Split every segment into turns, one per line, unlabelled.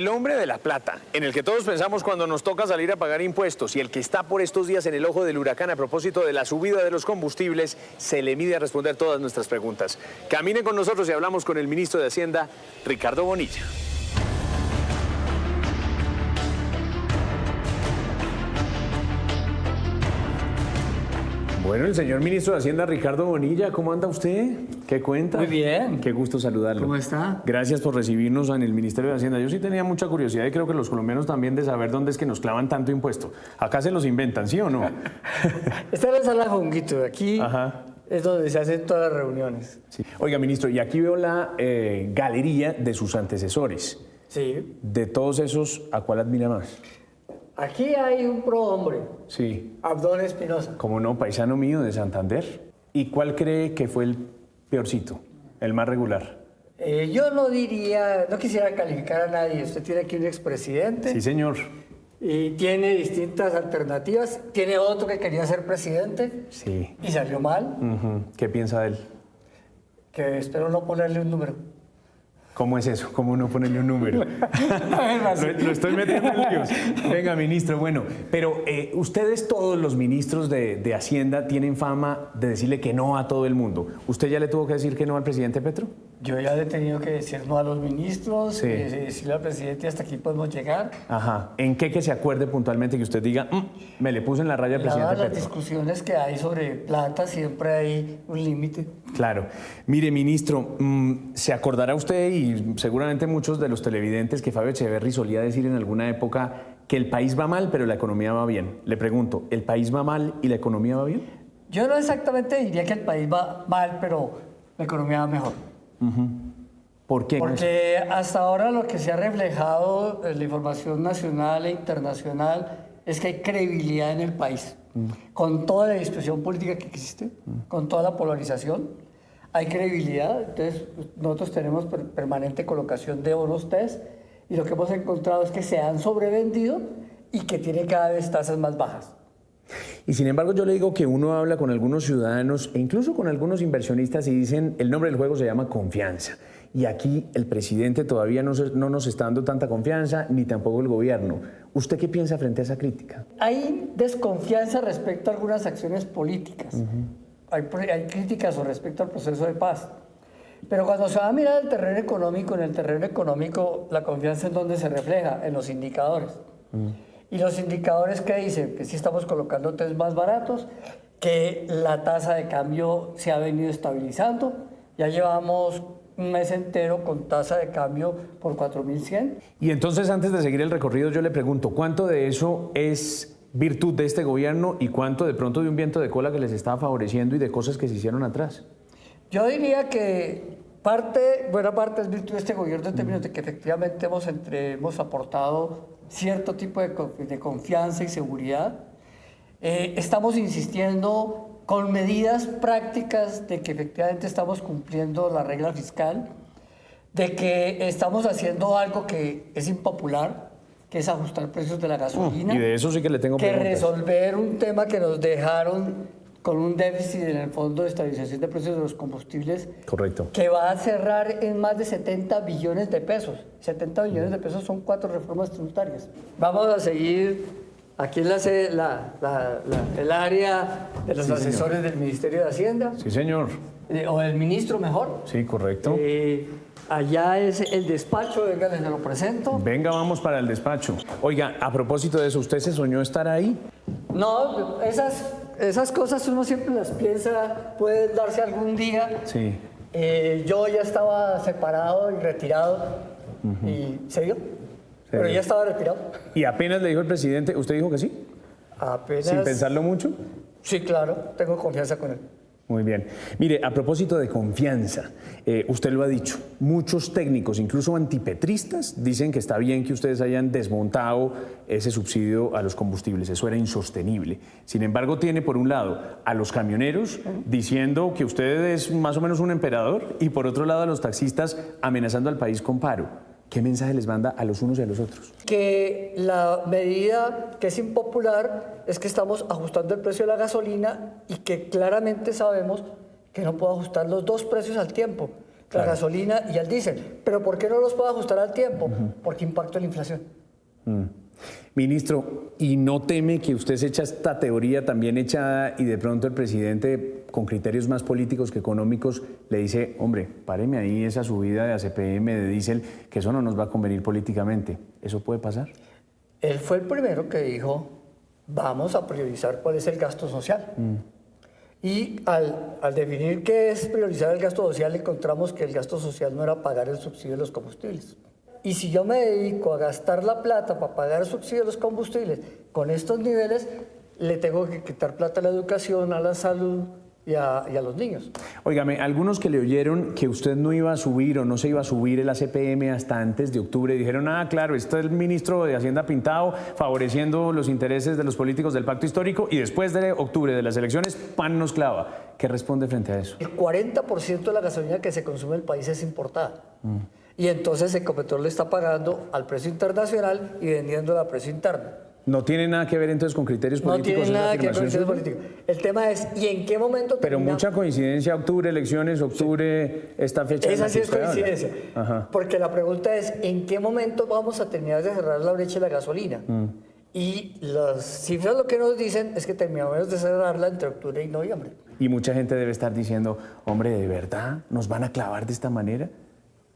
El hombre de la plata, en el que todos pensamos cuando nos toca salir a pagar impuestos y el que está por estos días en el ojo del huracán a propósito de la subida de los combustibles, se le mide a responder todas nuestras preguntas. Caminen con nosotros y hablamos con el ministro de Hacienda, Ricardo Bonilla. Bueno, el señor ministro de Hacienda, Ricardo Bonilla, ¿cómo anda usted? ¿Qué cuenta?
Muy bien.
Qué gusto saludarlo.
¿Cómo está?
Gracias por recibirnos en el Ministerio de Hacienda. Yo sí tenía mucha curiosidad y creo que los colombianos también de saber dónde es que nos clavan tanto impuesto. Acá se los inventan, ¿sí o no?
Esta es la sala Jonguito. Aquí
Ajá.
es donde se hacen todas las reuniones.
Sí. Oiga, ministro, y aquí veo la galería de sus antecesores.
Sí.
De todos esos, ¿a cuál admira más?
Aquí hay un prohombre,
Sí.
Abdón Espinosa.
Como no, paisano mío de Santander. ¿Y cuál cree que fue el peorcito, el más regular?
Yo no diría, no quisiera calificar a nadie. Usted tiene aquí un expresidente.
Sí, señor.
Y tiene distintas alternativas. Tiene otro que quería ser presidente.
Sí.
Y salió mal.
Ujú. ¿Qué piensa de él?
Que espero no ponerle un número.
¿Cómo es eso? ¿Cómo no ponerle un número? lo estoy metiendo en líos. Venga, ministro, bueno, pero ustedes todos los ministros de Hacienda tienen fama de decirle que no a todo el mundo. ¿Usted ya le tuvo que decir que no al presidente Petro?
Yo ya le he tenido que decir no a los ministros,
Sí.
decirle al presidente hasta aquí podemos llegar.
Ajá. ¿En qué que se acuerde puntualmente que usted diga, me le puse en la raya al presidente
Las
Petro"?
discusiones que hay sobre plata siempre hay un límite.
Claro. Mire, ministro, se acordará usted y seguramente muchos de los televidentes que Fabio Echeverri solía decir en alguna época que el país va mal, pero la economía va bien. Le pregunto, ¿el país va mal y la economía va bien?
Yo no exactamente diría que el país va mal, pero la economía va mejor.
¿Por qué?
Porque hasta ahora lo que se ha reflejado en la información nacional e internacional es que hay credibilidad en el país. Con toda la discusión política que existe, con toda la polarización, hay credibilidad. Entonces, nosotros tenemos permanente colocación de bonos test y lo que hemos encontrado es que se han sobrevendido y que tiene cada vez tasas más bajas.
Y sin embargo yo le digo que uno habla con algunos ciudadanos e incluso con algunos inversionistas y dicen el nombre del juego se llama confianza. Y aquí el presidente todavía no nos está dando tanta confianza, ni tampoco el gobierno. ¿Usted qué piensa frente a esa crítica?
Hay desconfianza respecto a algunas acciones políticas. Hay críticas respecto al proceso de paz. Pero cuando se va a mirar el terreno económico, en el terreno económico la confianza en dónde se refleja, en los indicadores. Y los indicadores que dicen que sí estamos colocando test más baratos, que la tasa de cambio se ha venido estabilizando. Ya llevamos un mes entero con tasa de cambio por 4.100.
Y entonces antes de seguir el recorrido yo le pregunto, ¿cuánto de eso es virtud de este gobierno y cuánto de pronto de un viento de cola que les estaba favoreciendo y de cosas que se hicieron atrás?
Yo diría que buena parte es virtud de este gobierno en términos de que efectivamente hemos aportado cierto tipo de confianza y seguridad. Estamos insistiendo con medidas prácticas de que efectivamente estamos cumpliendo la regla fiscal, de que estamos haciendo algo que es impopular, que es ajustar precios de la gasolina.
Y de eso sí que le tengo
que
preguntas.
resolver un tema que nos dejaron con un déficit en el Fondo de Estabilización de Precios de los Combustibles.
Correcto.
Que va a cerrar en más de 70 billones de pesos. 70 billones de pesos son 4 reformas tributarias. Vamos a seguir aquí en el área de los asesores del Ministerio de Hacienda.
Sí, señor.
O del ministro mejor.
Sí, correcto.
Allá es el despacho, venga, les lo presento.
Venga, vamos para el despacho. Oiga, a propósito de eso, ¿usted se soñó estar ahí?
No, esas cosas uno siempre las piensa, pueden darse algún día.
Sí.
Yo ya estaba separado y retirado y se dio. Pero ya estaba retirado.
¿Y apenas le dijo el presidente, usted dijo que sí?
Apenas.
¿Sin pensarlo mucho?
Sí, claro, tengo confianza con él.
Muy bien. Mire, a propósito de confianza, usted lo ha dicho, muchos técnicos, incluso antipetristas, dicen que está bien que ustedes hayan desmontado ese subsidio a los combustibles, eso era insostenible. Sin embargo, tiene por un lado a los camioneros diciendo que usted es más o menos un emperador y por otro lado a los taxistas amenazando al país con paro. ¿Qué mensaje les manda a los unos y a los otros?
Que la medida que es impopular es que estamos ajustando el precio de la gasolina y que claramente sabemos que no puedo ajustar los dos precios al tiempo. la gasolina y al diésel. ¿Pero por qué no los puedo ajustar al tiempo? Porque impacto en la inflación.
Ministro, ¿y no teme que usted se echa esta teoría también echada y de pronto el presidente, con criterios más políticos que económicos, le dice, hombre, páreme ahí esa subida de ACPM, de diésel, que eso no nos va a convenir políticamente? ¿Eso puede pasar?
Él fue el primero que dijo, vamos a priorizar cuál es el gasto social. Y al definir qué es priorizar el gasto social, encontramos que el gasto social no era pagar el subsidio de los combustibles. Y si yo me dedico a gastar la plata para pagar el subsidio de los combustibles con estos niveles, le tengo que quitar plata a la educación, a la salud y a los niños.
Óigame, algunos que le oyeron que usted no iba a subir o no se iba a subir el ACPM hasta antes de octubre, dijeron, claro, este es el ministro de Hacienda Pintado favoreciendo los intereses de los políticos del pacto histórico y después de octubre de las elecciones, pan nos clava. ¿Qué responde frente a eso?
El 40% de la gasolina que se consume en el país es importada. Y entonces Ecopetrol le está pagando al precio internacional y vendiéndola a precio interno.
¿No tiene nada que ver entonces con criterios políticos?
No tiene nada que ver con criterios políticos. El tema es, ¿y en qué momento
Pero termina? Mucha coincidencia, octubre, elecciones, octure, esta fecha.
Esa sí es coincidencia. Porque la pregunta es, ¿en qué momento vamos a terminar de cerrar la brecha de la gasolina? Y las cifras lo que nos dicen es que terminamos de cerrarla entre octubre y noviembre.
Y mucha gente debe estar diciendo, hombre, ¿de verdad nos van a clavar de esta manera?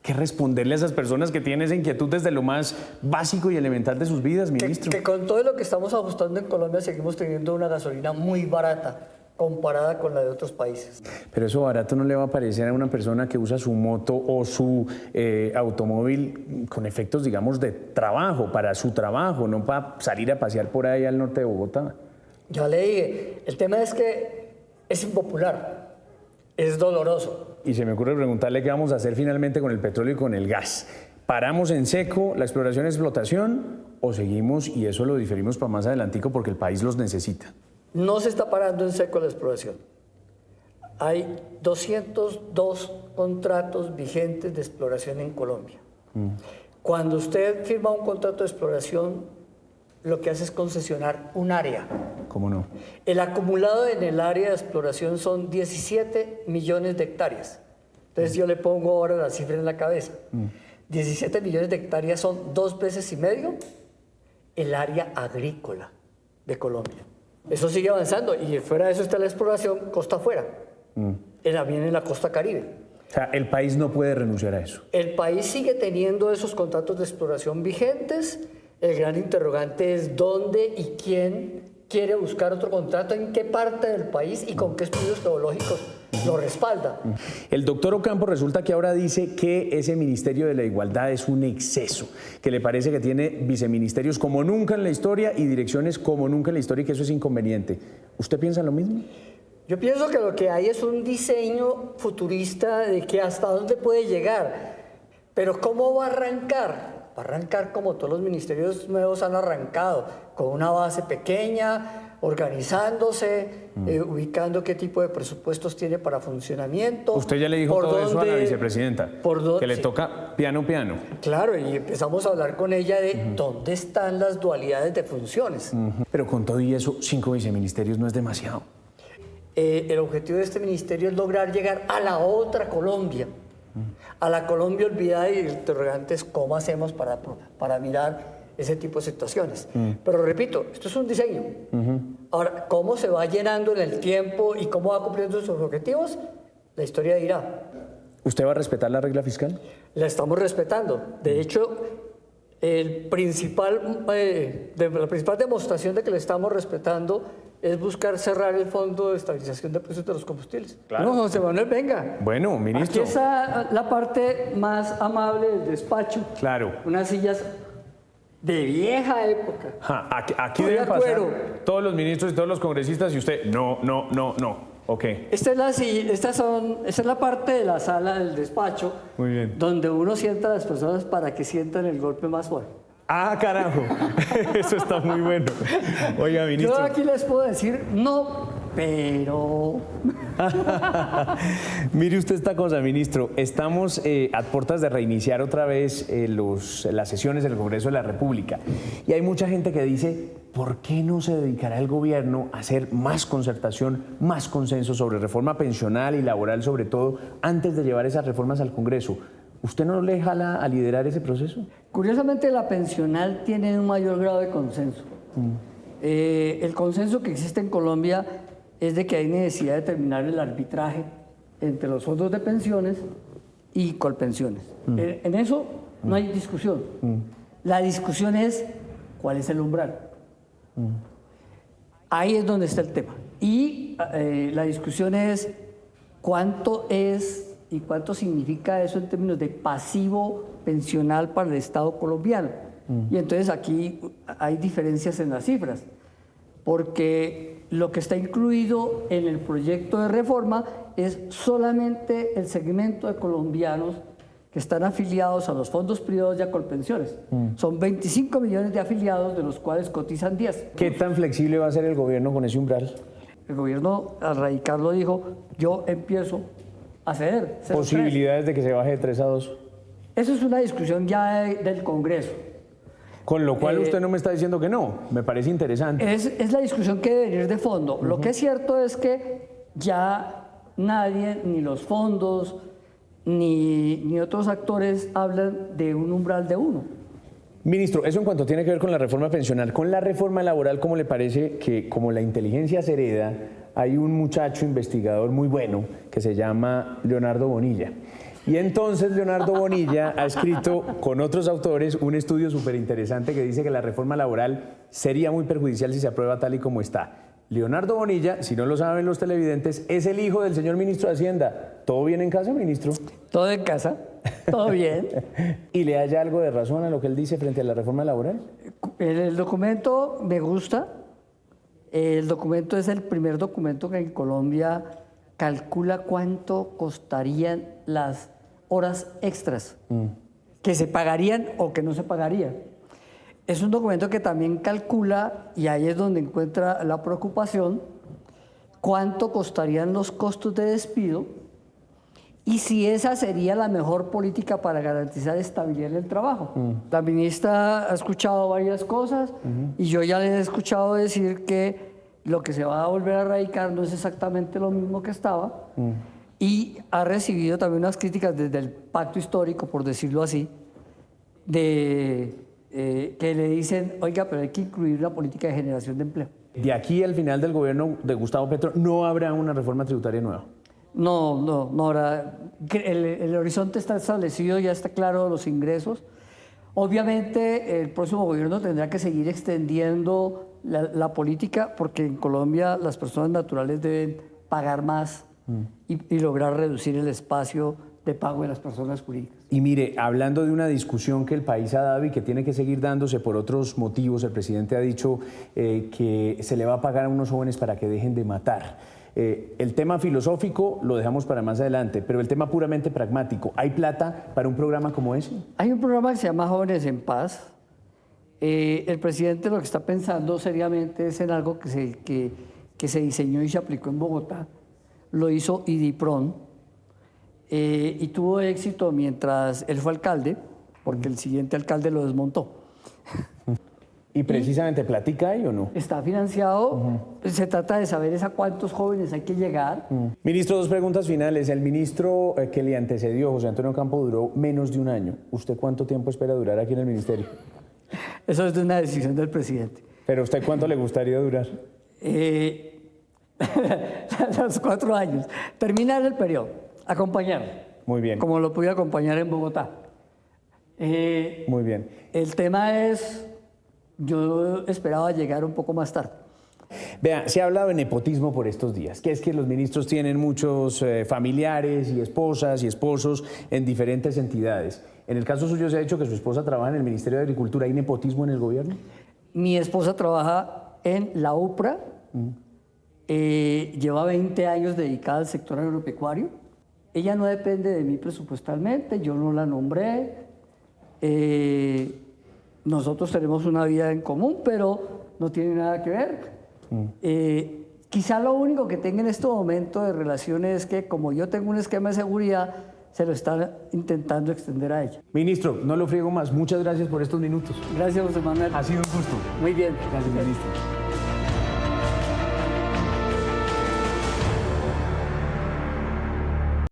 ¿Qué responderle a esas personas que tienen esa inquietud desde lo más básico y elemental de sus vidas, ministro?
Que con todo lo que estamos ajustando en Colombia seguimos teniendo una gasolina muy barata comparada con la de otros países.
Pero eso barato no le va a parecer a una persona que usa su moto o su automóvil con efectos, digamos, de trabajo, para su trabajo, no para salir a pasear por ahí al norte de Bogotá.
Ya le dije, el tema es que es impopular, es doloroso.
Y se me ocurre preguntarle qué vamos a hacer finalmente con el petróleo y con el gas. ¿Paramos en seco la exploración y explotación o seguimos y eso lo diferimos para más adelantico porque el país los necesita?
No se está parando en seco la exploración. Hay 202 contratos vigentes de exploración en Colombia. Cuando usted firma un contrato de exploración, lo que hace es concesionar un área.
¿Cómo no?
El acumulado en el área de exploración son 17 millones de hectáreas. Entonces yo le pongo ahora la cifra en la cabeza. 17 millones de hectáreas son 2 veces y medio el área agrícola de Colombia. Eso sigue avanzando y fuera de eso está la exploración costa afuera, también en la costa Caribe.
O sea, el país no puede renunciar a eso.
El país sigue teniendo esos contratos de exploración vigentes. El gran interrogante es dónde y quién quiere buscar otro contrato, en qué parte del país y con qué estudios geológicos lo respalda.
El doctor Ocampo resulta que ahora dice que ese Ministerio de la Igualdad es un exceso, que le parece que tiene viceministerios como nunca en la historia y direcciones como nunca en la historia y que eso es inconveniente. ¿Usted piensa lo mismo?
Yo pienso que lo que hay es un diseño futurista de que hasta dónde puede llegar, pero ¿cómo va a arrancar? Va a arrancar como todos los ministerios nuevos han arrancado, con una base pequeña, organizándose, ubicando qué tipo de presupuestos tiene para funcionamiento.
Usted ya le dijo todo eso a la vicepresidenta, que le toca piano.
Claro, y empezamos a hablar con ella de dónde están las dualidades de funciones.
Pero con todo y eso, 5 viceministerios no es demasiado.
El objetivo de este ministerio es lograr llegar a la otra Colombia, a la Colombia olvidada, y el interrogante es cómo hacemos para mirar ese tipo de situaciones. Pero repito, esto es un diseño. Ahora, cómo se va llenando en el tiempo y cómo va cumpliendo sus objetivos, la historia dirá.
¿Usted va a respetar la regla fiscal?
La estamos respetando. De hecho, la principal demostración de que la estamos respetando es buscar cerrar el Fondo de Estabilización de Precios de los Combustibles.
Claro.
No, José Manuel, venga.
Bueno, ministro.
Aquí está la parte más amable del despacho.
Claro.
Unas sillas de vieja época.
Aquí deben pasar todos los ministros y todos los congresistas y usted, no. Ok.
Esta es la parte de la sala del despacho.
Muy bien.
Donde uno sienta a las personas para que sientan el golpe más suave.
Carajo. Eso está muy bueno. Oiga, ministro.
Yo aquí les puedo decir, no pero...
Mire usted esta cosa, ministro. Estamos a puertas de reiniciar otra vez las sesiones del Congreso de la República. Y hay mucha gente que dice, ¿por qué no se dedicará el gobierno a hacer más concertación, más consenso sobre reforma pensional y laboral, sobre todo, antes de llevar esas reformas al Congreso? ¿Usted no le jala a liderar ese proceso?
Curiosamente, la pensional tiene un mayor grado de consenso. El consenso que existe en Colombia es de que hay necesidad de terminar el arbitraje entre los fondos de pensiones y Colpensiones. En eso no hay discusión. La discusión es cuál es el umbral. Ahí es donde está el tema. Y la discusión es cuánto es y cuánto significa eso en términos de pasivo pensional para el Estado colombiano. Y entonces aquí hay diferencias en las cifras, porque lo que está incluido en el proyecto de reforma es solamente el segmento de colombianos que están afiliados a los fondos privados y a Colpensiones. Son 25 millones de afiliados, de los cuales cotizan 10.
¿Qué tan flexible va a ser el gobierno con ese umbral?
El gobierno, al radicarlo, dijo, yo empiezo a ceder.
¿Posibilidades de que se baje de 3 a 2?
Eso es una discusión ya del Congreso.
Con lo cual usted no me está diciendo que no, me parece interesante.
Es la discusión que debe venir de fondo. Lo que es cierto es que ya nadie, ni los fondos, ni otros actores hablan de un umbral de 1.
Ministro, eso en cuanto tiene que ver con la reforma pensional. Con la reforma laboral, ¿cómo le parece que como la inteligencia se hereda, hay un muchacho investigador muy bueno que se llama Leonardo Bonilla? Y entonces Leonardo Bonilla ha escrito con otros autores un estudio súper interesante que dice que la reforma laboral sería muy perjudicial si se aprueba tal y como está. Leonardo Bonilla, si no lo saben los televidentes, es el hijo del señor ministro de Hacienda. ¿Todo bien en casa, ministro?
Todo en casa, todo bien.
¿Y le haya algo de razón a lo que él dice frente a la reforma laboral?
El documento me gusta. El documento es el primer documento que en Colombia calcula cuánto costarían las horas extras que se pagarían o que no se pagarían. Es un documento que también calcula, y ahí es donde encuentra la preocupación, cuánto costarían los costos de despido y si esa sería la mejor política para garantizar estabilidad en el trabajo. La ministra ha escuchado varias cosas y yo ya le he escuchado decir que lo que se va a volver a radicar no es exactamente lo mismo que estaba. Y ha recibido también unas críticas desde el pacto histórico, por decirlo así, que le dicen, oiga, pero hay que incluir la política de generación de empleo.
De aquí al final del gobierno de Gustavo Petro, ¿no habrá una reforma tributaria nueva?
No habrá. El horizonte está establecido, ya está claro los ingresos. Obviamente, el próximo gobierno tendrá que seguir extendiendo la política, porque en Colombia las personas naturales deben pagar más y lograr reducir el espacio de pago de las personas jurídicas.
Y mire, hablando de una discusión que el país ha dado y que tiene que seguir dándose por otros motivos, el presidente ha dicho que se le va a pagar a unos jóvenes para que dejen de matar. El tema filosófico lo dejamos para más adelante, pero el tema puramente pragmático, ¿hay plata para un programa como ese?
Hay un programa que se llama Jóvenes en Paz. El presidente lo que está pensando seriamente es en algo que se diseñó y se aplicó en Bogotá. Lo hizo IDIPRON y tuvo éxito mientras él fue alcalde, porque el siguiente alcalde lo desmontó.
¿Y precisamente platica ahí o no?
Está financiado, se trata de saber a cuántos jóvenes hay que llegar.
Ministro, 2 preguntas finales. El ministro que le antecedió, José Antonio Campo, duró menos de 1 año. ¿Usted cuánto tiempo espera durar aquí en el ministerio?
Eso es de una decisión del presidente.
¿Pero usted cuánto le gustaría durar?
Los 4 años. Terminar el periodo, acompañar.
Muy bien.
Como lo pude acompañar en Bogotá.
Muy bien.
El tema es, yo esperaba llegar un poco más tarde.
Vea, se ha hablado de nepotismo por estos días, que es que los ministros tienen muchos familiares y esposas y esposos en diferentes entidades. En el caso suyo se ha dicho que su esposa trabaja en el Ministerio de Agricultura. ¿Hay nepotismo en el gobierno?
Mi esposa trabaja en la UPRA, lleva 20 años dedicada al sector agropecuario. Ella no depende de mí presupuestalmente, yo no la nombré. Nosotros tenemos una vida en común, pero no tiene nada que ver. Quizá lo único que tenga en este momento de relaciones es que como yo tengo un esquema de seguridad, se lo están intentando extender a ella.
Ministro, no lo friego más. Muchas gracias por estos minutos.
Gracias, José Manuel.
Ha sido un gusto.
Muy bien.
Gracias, ministro.